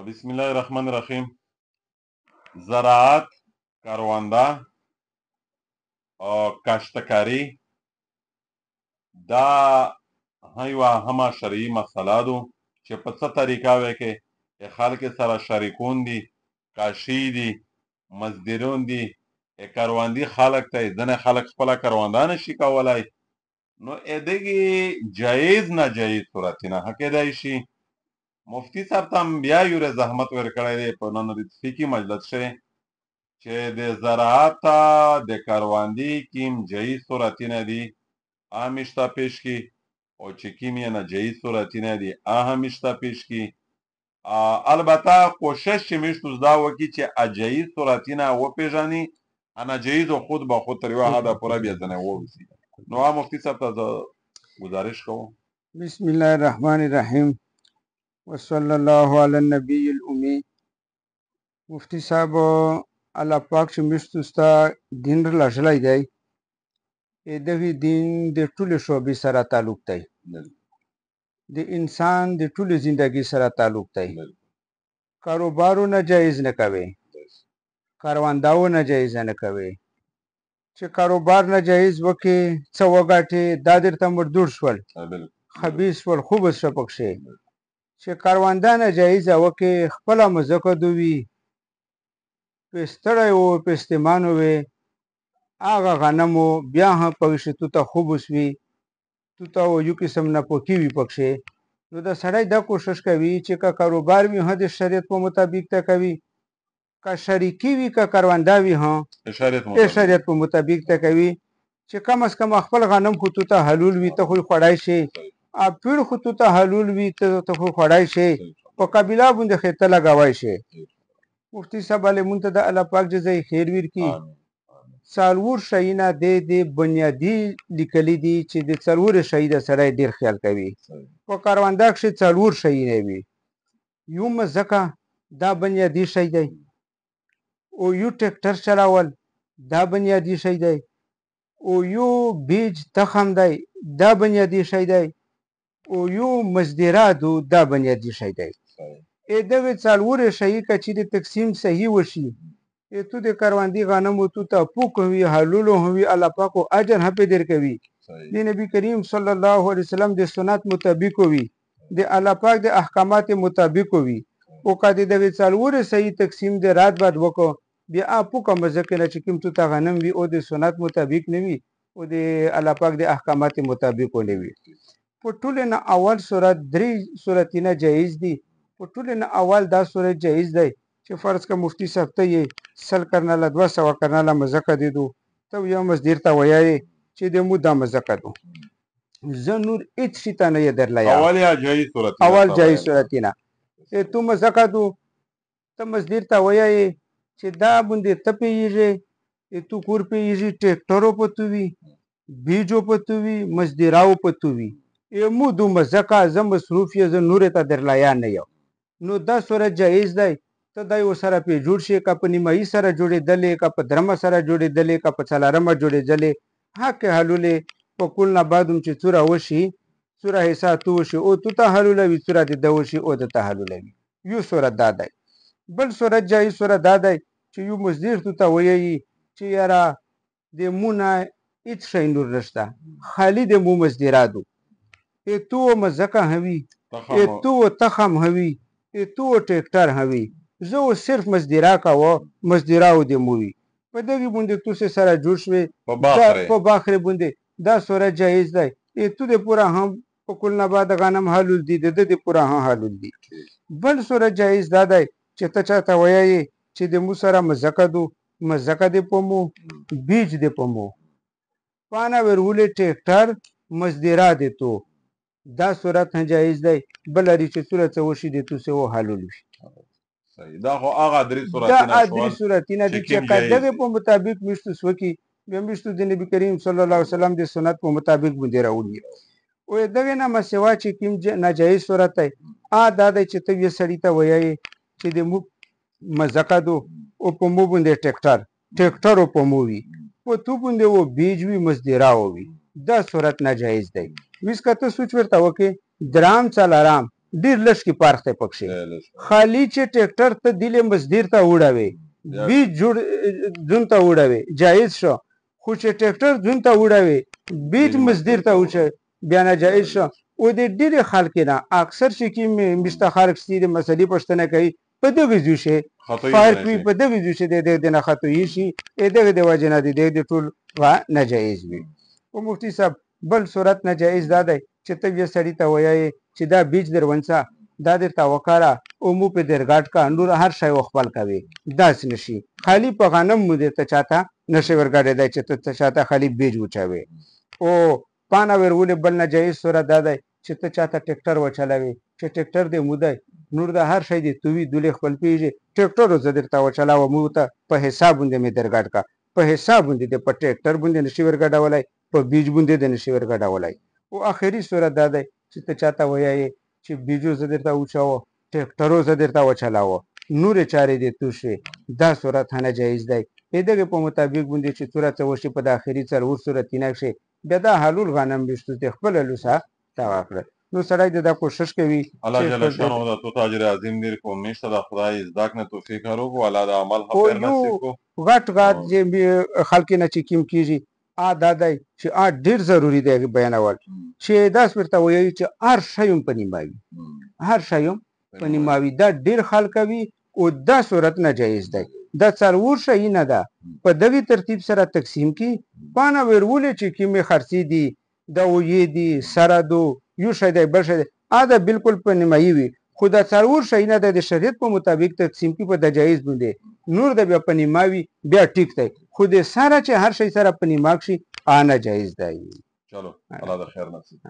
بسم الله الرحمن الرحیم. زراعت، کارونده او کاشتکاری دا یوه هغه شرعي مسله ده چې په څه طریقه وی کې خلک سره شریکون دي، کاشي دي، مزدورون دي، کروندې خلک ته ځینې خلک خپله کرونده نشي کولی، نو دغې جایز ناجایز صورتونه ښه کیدای شي. مفتي صاحب ته هم بیا یو زحمت ورکړی دی په نن ورځ فقهي مجلس کې چې د زراعت د کروندې کیم جایز صورتونه دي همیشته پیش کی او چې کیم یې ناجایز صورتونه دي همیشته پیش کی. البته کوشش چې میشتو دا وکړي چې جایز صورتونه وپیژني، ناجایز خود به خود تر یوه حده پوره بیا ځنې ووځي. نو مفتي صاحب ته زه گزارش کوم. بسم الله الرحمن الرحیم وصلی الله علی النبی الامی. مفتی صاحب الله پاک چې مشتو ستا دین رلاشلی دی، دغه دین د ټولې شعبې سره تعلق دی، د انسان د ټولې زندگی سره تعلق دی. کاروبارو ناجایز نه کوي، کارونداو ناجایز نه کوي. چې کاروبار ناجایز وکړي څه وګټې دا درته مردود شول، خبیث شول، خوب شه پکښې. چې کارونده ناجایزه وکړي خپله مځکه دوی پې ستړی و پې استعمان وې هغه غنمو بیا هم پکښې تو ته خوب وسوي، تو ته یو قسم ناپوکي وي پکښې. نو د سړی دا کوشش کوي چې که کاروبار وي هم د شریعت په مطابق ته کوي، که شریکي وي که کرونده وي هم شریعت په مطابق ته کوي. چې کم از کم خپل غنم خو تو ته حلول وي، ته خو خوړی شي، پیړ خو تو ته حلول وي، ته خو خوړی شي، په قبیله باندې خېته لګوی شي. مفتي صاحب علی مونږ ته د الله پاک جزای خیر ورکړي. څلور شیونه د بنیادي لیکلي دي چې د څلورو شی د سړی ډېر خیال کوي. په کرونده کښې څلور شیونه وي. یو مځکه دا بنیادي شی دی، او یو ټریکټر چلول دا بنیادي شی دی، او یو بیج تخم دی دا بنیادي شی دی، او یو مزدراتو دا بنیادي شی دی. دغه څلورو شی که چیرې تقسیم صحیح وشي، تو د کروندې غنمو تو ته پوک وي، حلولو هم وي، الله پاک اجر هم پې درکوي. د نبي کریم صلی الله علیه وسلم د سنت مطابق وي، د الله پاک د احکامات مطابق وي. او که د دغې څلورو صحیح تقسیم د رات بعد وکړو، بیا پوکه مځکه نه چې کوم تو ته غنم وي او د سنت مطابق نه وي او د الله پاک د احکامات مطابق نه وي. په ټولو نه اول صورت درې صورتونه جایز دي. په ټولو نه اول دا صورت جایز دی چې فرض که مفتی صاحب ته یې 100 کرناله 200 کرناله مځکه دیدو، ته یو مزدور ته وایې چې د مو دا مځکه دو، زه نور هېڅ شي ته نه یې درلیه. اول جایز صورتونه تو مځکه دو، ته مزدور ته وایې چې دا باندې ته پوهېږې، تو کور پوهېږي، ټریکټرو په تو وي، بیجو په تو وي، مزدوراو په تو وي، مو دو مځکه زه مصروف یې، زه نورې ته درلیه نه یم. نو دا صورت جایز دی. ته دا یو سره پې جوړ شي، که په نیمایي سره جوړېدلې، که په درمه سره جوړېدلې، که په څلورمه جوړېدلې، حق حلولې په کل نه بعد هم چې څوره وشي، څوره حصه تو وشي، او تو ته حلولوي، څوره د ده وشي او د ته حلولوي. یو صورت دا دی. بل صورت جایز صورت دا دی چې یو مزدور تو ته وایي چې یاره د مو نه هېڅ شی نور نشته، خالي د مو مزدوراتو، تو مځکه هم وي، تو تخم هم وي، تو ټریکټر هم وي، زه اوس صرف مزدورا کوه، مزدوراو دې مو وي. په دغې باندې تو سره جوړ شوې په باخرې باندې دا صورت جایز دی. تو د پوره هم په کل نه بعد غنم حلول دي، د ده د پوره هم حلول دي. بل صورت جایز دا دی چې ته چا ته وایې چې د مو سره مځکه دو، مځکه دې په مو، بیج دې په مو، پانه ورولې ټریکټر، مزدورا دې تو، دا صورت هم جایز دی. بل لري چې څوره څه وشي د تو سه وحلول وي. دا خو هغه درې صورتونه دي چې که دغې په مطابق میشتو وکړي، بیا میشتو د نبي کریم صلی الله علیه وسلم د سنت په مطابق باندې راوړي. او دغې نه مسوا چې کوم ناجایز صورت دی، دا دی چې ته یو سړي ته وایې چې د مو مځکه دو او په مو باندې ټریکټر او په مو وي، په تو باندې و بیج وي، مزدوراو وي، دا صورت ناجایز دی. ویس که ته سوچ ورته وکړې درام څلورم ډیر لږ کې پارخ ته پکښې خالی چې ټریکټر ته دلې مزدور ته وړوي بیج جوړ ځون ته وړوي جایز شو خو چې ټریکټر ځون ته وړوي بیج مزدور ته وچه بیا ناجایز شو او د ډېرې خلک نه اکثر چې کې مشته خلک ستې مسلې پوښتنه کوي په دغه ځوشه فرق وي په دغه ځوشه د نه خطوي شي دغه د وجه نه د ټول ناجایز وي او مفتي صاحب بل صورت ناجایز دا دی چې ته یې سړی ته وایې چې دا بیج درونڅه دا درته وکړه او مو په درګاټ کا نور هر شی خپل کوي داسې نشي خالی په غنم مو درته چاته نشي ورګاډی دی چې ته چاته خالی بیج وچوي او پانا ورولې بل ناجایز صورت دا دی چې ته چاته ټریکټر وچلوي چې ټریکټر دې مودای نور د هر شی دې توی دولې خپل پیږي ټریکټر زه درته وچلاوه مو ته په حساب باندې مې درګاټ کا په حساب باندې د په ټریکټر باندې نشي ورګاډولای په بیج باندې د نشي ورګاډولای او اخري صورت دا دی چې ته چاته وایې چې بیجو زه درته وچاوه ټریکټرو زه درته وچلاوه نورې چارې دې توشي دا صورت ناجایز دی دغه په مطابق باندې چې صورت وشي په د اخري څلور صورتینه شي بیا دا حلول غنم بشتو د خپل لوسه تا واکړه نو سړی دا کوشش کوي الله جل شانه د تو تاجر عظیم دې کو میشته د خدای زداک نه توفیق ورکو الله د عمل خیر نصیب کو غټ چې خلک نه چې کیم کیږي دا دی چې ډیر ضروری دی بیانول چې دا ورته وایي چې هر شی په نیماوي هر شی په نیماوي دا ډیر خلک وي او دا صورت ناجایز دی دا څلور شی نه ده په دغه ترتیب سره تقسیم کی پانا ورولې چې کیمه خرڅي دي دا وې دي سره دو یو شی دی بل شی دا بالکل په نیمایي وي خو دا څلور شی نه د شریعت په مطابق تقسیم کی په د جایز باندې نور د بیا په نیماوي بیا ټیک دی خو د سره چې هر شی سره په نیماک شي ناجایز دی چلو الله د خیر نصیب